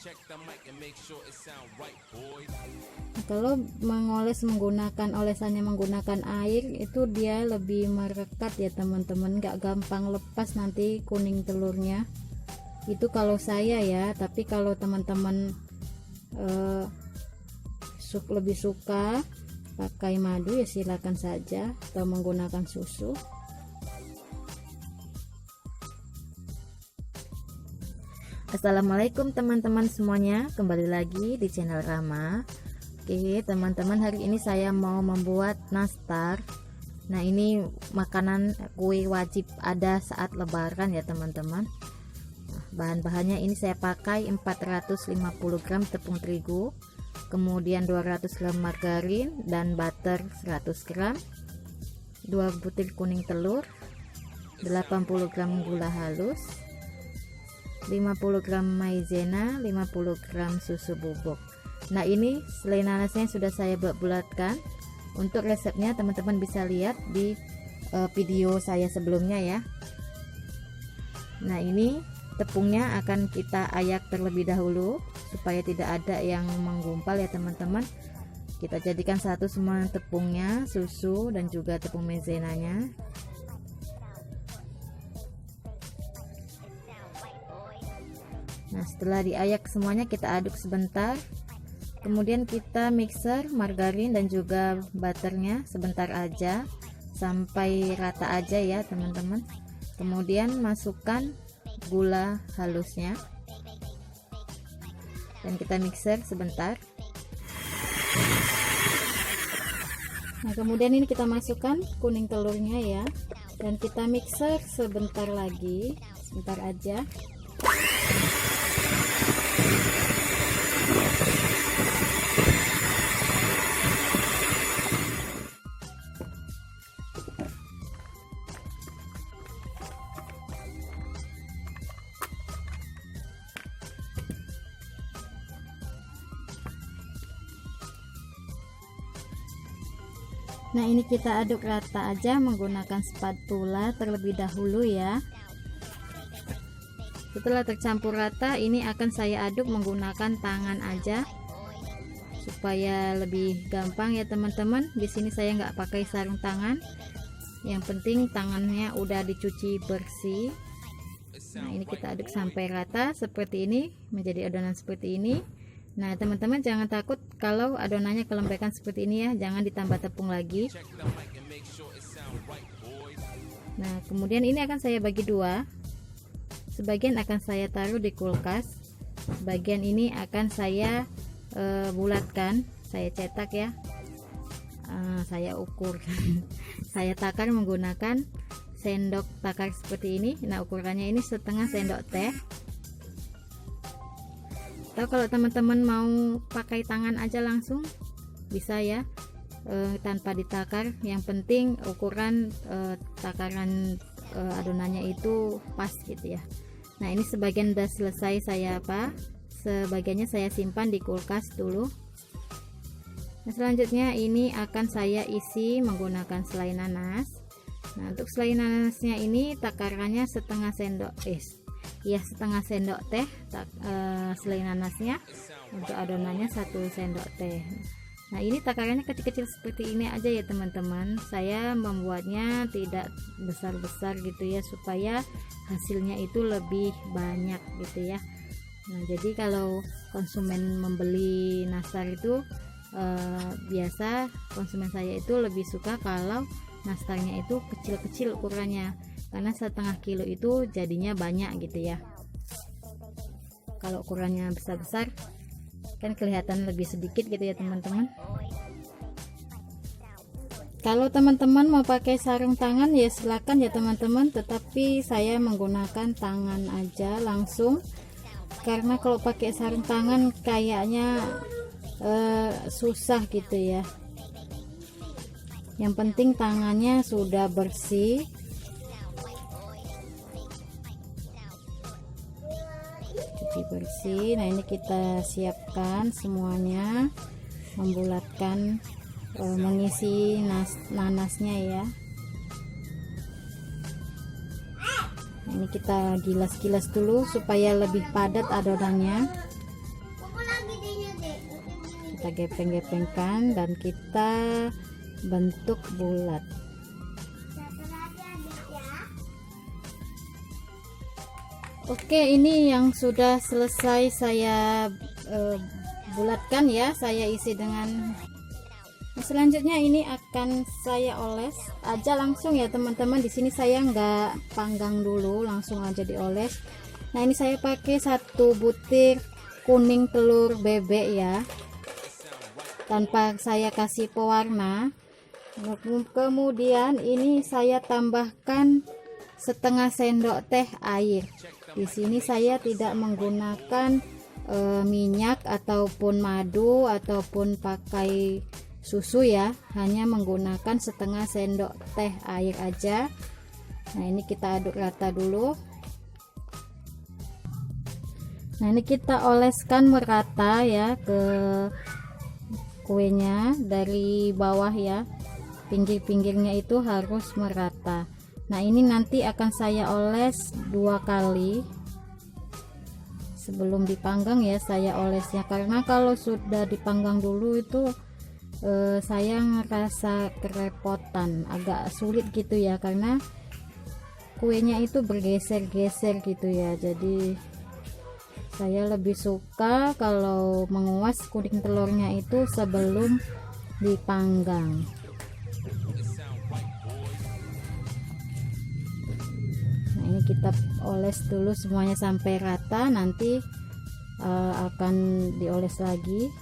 Nah, kalau olesannya menggunakan air itu dia lebih merekat ya teman-teman, nggak gampang lepas nanti kuning telurnya. Itu kalau saya ya, tapi kalau teman-teman lebih suka pakai madu ya silakan saja, atau menggunakan susu. Assalamualaikum teman-teman semuanya, kembali lagi di channel Rama. Oke teman-teman, hari ini saya mau membuat nastar. Nah ini makanan kue wajib ada saat lebaran ya teman-teman. Bahan-bahannya ini saya pakai 450 gram tepung terigu, kemudian 200 gram margarin dan butter 100 gram, 2 butir kuning telur, 80 gram gula halus, 50 gram maizena, 50 gram susu bubuk. Nah ini selai nanasnya sudah saya bulat-bulatkan. Untuk resepnya teman-teman bisa lihat di video saya sebelumnya ya. Nah ini tepungnya akan kita ayak terlebih dahulu supaya tidak ada yang menggumpal ya teman-teman. Kita jadikan satu semua tepungnya, susu dan juga tepung maizenanya. Nah setelah diayak semuanya kita aduk sebentar, kemudian kita mixer margarin dan juga butternya sebentar aja sampai rata aja ya teman-teman. Kemudian masukkan gula halusnya dan kita mixer sebentar. Nah kemudian ini kita masukkan kuning telurnya ya, dan kita mixer sebentar lagi, sebentar aja. Nah ini kita aduk rata aja menggunakan spatula terlebih dahulu ya. Setelah tercampur rata, ini akan saya aduk menggunakan tangan aja supaya lebih gampang ya teman-teman. Di sini saya nggak pakai sarung tangan. Yang penting tangannya udah dicuci bersih. Nah ini kita aduk sampai rata seperti ini, menjadi adonan seperti ini. Nah teman-teman jangan takut kalau adonannya kelembekan seperti ini ya, jangan ditambah tepung lagi. Nah kemudian ini akan saya bagi dua, sebagian akan saya taruh di kulkas, bagian ini akan saya bulatkan, saya cetak ya, saya ukur saya takar menggunakan sendok takar seperti ini. Nah ukurannya ini setengah sendok teh. Atau kalau teman-teman mau pakai tangan aja langsung bisa ya, tanpa ditakar. Yang penting ukuran takaran adonannya itu pas gitu ya. Nah ini sebagian udah selesai saya sebagiannya saya simpan di kulkas dulu. Nah selanjutnya ini akan saya isi menggunakan selai nanas. Nah untuk selai nanasnya ini takarannya setengah sendok setengah sendok teh selai nanasnya. Untuk adonannya 1 sendok teh. Nah ini takarannya kecil-kecil seperti ini aja ya teman-teman. Saya membuatnya tidak besar-besar gitu ya, supaya hasilnya itu lebih banyak gitu ya. Nah jadi kalau konsumen membeli nastar itu biasa konsumen saya itu lebih suka kalau nastarnya itu kecil-kecil ukurannya, karena setengah kilo itu jadinya banyak gitu ya. Kalau ukurannya besar-besar kan kelihatan lebih sedikit gitu ya teman-teman. Kalau teman-teman mau pakai sarung tangan ya silakan ya teman-teman, tetapi saya menggunakan tangan aja langsung, karena kalau pakai sarung tangan kayaknya susah gitu ya. Yang penting tangannya sudah bersih. Cuci bersih. Nah ini kita siapkan semuanya, membulatkan, mengisi nanasnya ya. Nah, ini kita gilas-gilas dulu supaya lebih padat adonannya. kita gepeng-gepengkan dan kita bentuk bulat. Oke, ini yang sudah selesai saya bulatkan ya, saya isi dengan selanjutnya ini akan saya oles aja langsung ya teman-teman. Di sini saya nggak panggang dulu, langsung aja dioles. Nah, ini saya pakai 1 butir kuning telur bebek ya, tanpa saya kasih pewarna. Kemudian ini saya tambahkan setengah sendok teh air. Di sini saya tidak menggunakan minyak ataupun madu ataupun pakai susu ya, hanya menggunakan setengah sendok teh air aja. Nah, ini kita aduk rata dulu. Nah, ini kita oleskan merata ya ke kuenya dari bawah ya, pinggir-pinggirnya itu harus merata. Nah, ini nanti akan saya oles 2 kali sebelum dipanggang ya, saya olesnya, karena kalau sudah dipanggang dulu itu saya ngerasa kerepotan, agak sulit gitu ya, karena kuenya itu bergeser-geser gitu ya. Jadi saya lebih suka kalau menguas kuning telurnya itu sebelum dipanggang. Ini kita oles dulu semuanya sampai rata, nanti akan dioles lagi.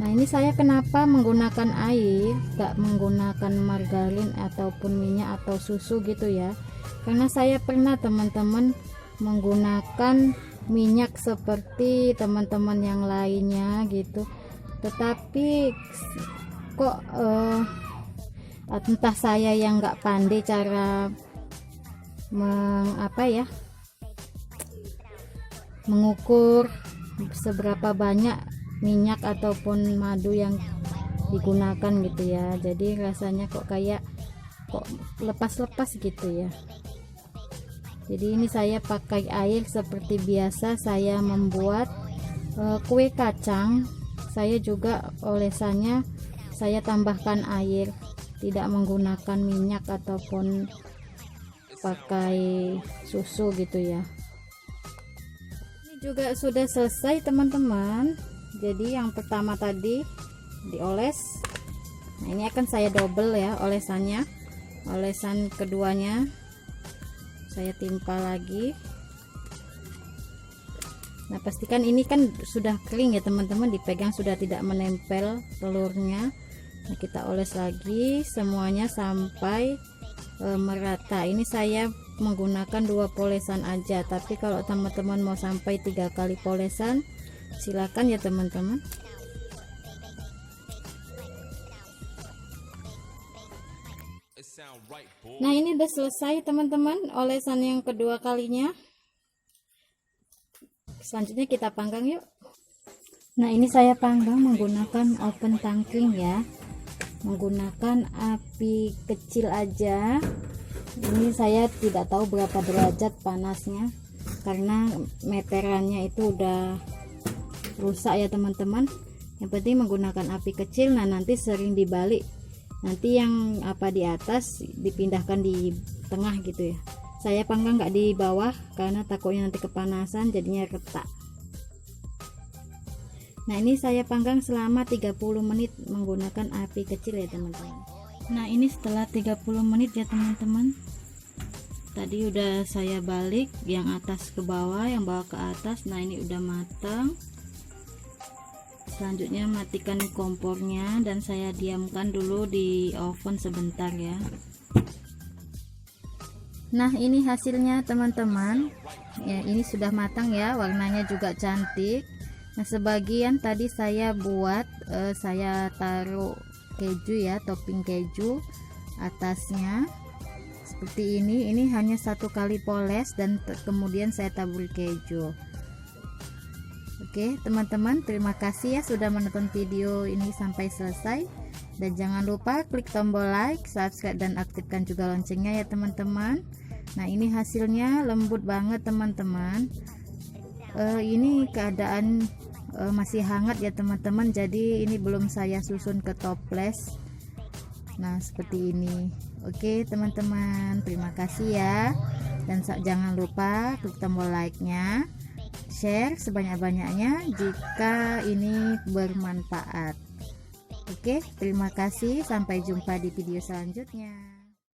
Nah, ini saya kenapa menggunakan air, gak menggunakan margarin ataupun minyak atau susu gitu ya, karena saya pernah teman-teman menggunakan minyak seperti teman-teman yang lainnya gitu, tetapi kok entah saya yang gak pandai cara mengukur seberapa banyak minyak ataupun madu yang digunakan gitu ya. Jadi rasanya kok lepas-lepas gitu ya. Jadi ini saya pakai air seperti biasa saya membuat kue kacang. Saya juga olesannya saya tambahkan air, tidak menggunakan minyak ataupun pakai susu gitu ya. Ini juga sudah selesai teman-teman. Jadi yang pertama tadi dioles. Nah, ini akan saya double ya olesannya. Olesan keduanya saya timpa lagi. Nah, pastikan ini kan sudah kering ya teman-teman, dipegang sudah tidak menempel telurnya. Nah, kita oles lagi semuanya sampai merata. Ini saya menggunakan 2 polesan aja, tapi kalau teman-teman mau sampai 3 kali polesan silakan ya teman-teman. Nah, ini udah selesai teman-teman olesan yang kedua kalinya. Selanjutnya kita panggang yuk. Nah, ini saya panggang menggunakan oven tangking ya, menggunakan api kecil aja. Ini saya tidak tahu berapa derajat panasnya karena meterannya itu udah rusak ya teman-teman. Yang penting menggunakan api kecil. Nah, nanti sering dibalik, nanti yang di atas dipindahkan di tengah gitu ya. Saya panggang nggak di bawah karena takutnya nanti kepanasan jadinya retak. Nah, ini saya panggang selama 30 menit menggunakan api kecil ya teman-teman. Nah, ini setelah 30 menit ya teman-teman. Tadi udah saya balik yang atas ke bawah, yang bawah ke atas. Nah, ini udah matang. Selanjutnya matikan kompornya dan saya diamkan dulu di oven sebentar ya. Nah, ini hasilnya teman-teman ya, ini sudah matang ya, warnanya juga cantik. Nah, sebagian tadi saya buat saya taruh keju ya, topping keju atasnya seperti ini hanya 1 kali poles dan kemudian saya taburi keju. Oke teman-teman, terima kasih ya sudah menonton video ini sampai selesai, dan jangan lupa klik tombol like, subscribe, dan aktifkan juga loncengnya ya teman-teman. Nah, ini hasilnya lembut banget teman-teman. Ini keadaan masih hangat ya teman-teman, jadi ini belum saya susun ke toples. Nah seperti ini. Oke teman-teman, terima kasih ya, dan jangan lupa klik tombol like-nya, share sebanyak-banyaknya jika ini bermanfaat. Oke, terima kasih, sampai jumpa di video selanjutnya.